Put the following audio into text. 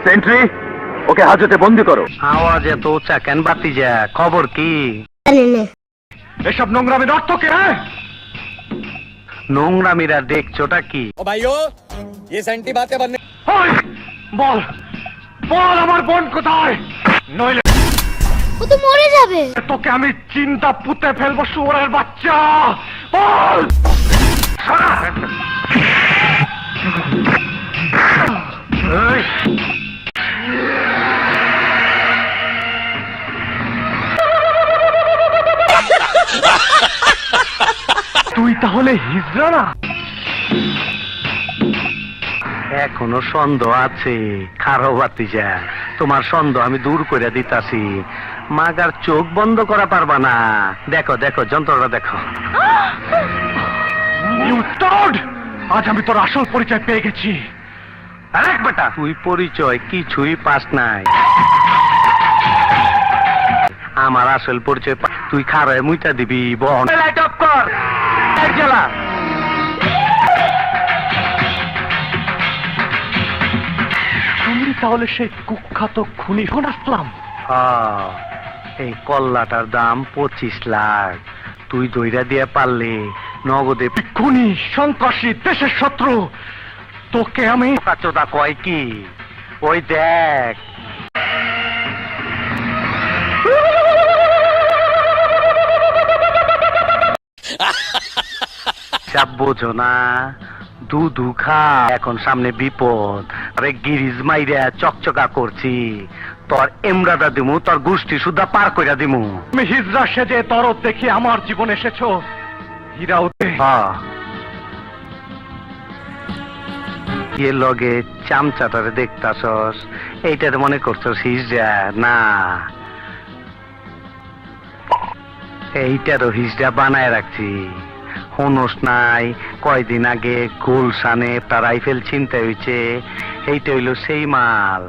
Sentry, ওকে হাজতে বন্দি করো। আওয়াজ এত উঁচা কেন বাতিজা? খবর কি? এসব নোংরামির অর্থ কে? নোংরামিরা দেখছোটা কি? ओ भाइयों ये सेंटी बातें बनने বল বল, আমার বোন কোথায়? নইলে ও তো মরে যাবে। তোকে আমি চিন্তা পুঁতে ফেলবো, শুয়োরের বাচ্চা। বল। এই, তুই তাহলে হিজড়া না? এখনো সন্দেহ আছে? খারো বাতিজা, তোমার সন্দেহ আমি দূর করে দিতাছি। মাগার চোখ বন্ধ করা পারবা না। দেখো দেখো যন্ত্রটা দেখো। You toad! আজ আমি তোর আসল পরিচয় পেয়ে গেছি। আরেক বেটা, তুই পরিচয় কিছুই পাস নাই। আমার আসল পরিচয় তুই খারায় মুইটা দিবি। বন লাইট অফ কর, লাইট জ্বালা। তুমি তাহলে সেই কুখ্যাত খুনি শোন আসলাম। এই কল্লাটার দাম 25 লাখ। তুই দইরা দিয়ে পারলে নগদে। খুনি, সন্ত্রাসী, দেশের শত্রু। তোকে আমি চোদা কয় কি? ওই দেখ, সব বোঝো না, দুধু খা। এখন সামনে বিপদ। আরে গিরিজ মাইরা চকচকা করছি। তোর এমরাদা দিমু, তোর গোষ্ঠী সুদ্ধা পার কইরা দিমু। তুমি হিজড়া সেজে তরফ দেখে আমার জীবন এসেছো। হীরাউতে লগে চামচাটারে দেখতাছস, এইটারে মনে করছস হিজড়া? না, এইটারও হিজড়া বানায় রাখছি। হনস নাই, কয়দিন আগে গুলশানে তার রাইফেল ছিনতাই হইছে। এইটা হইল সেই মাল।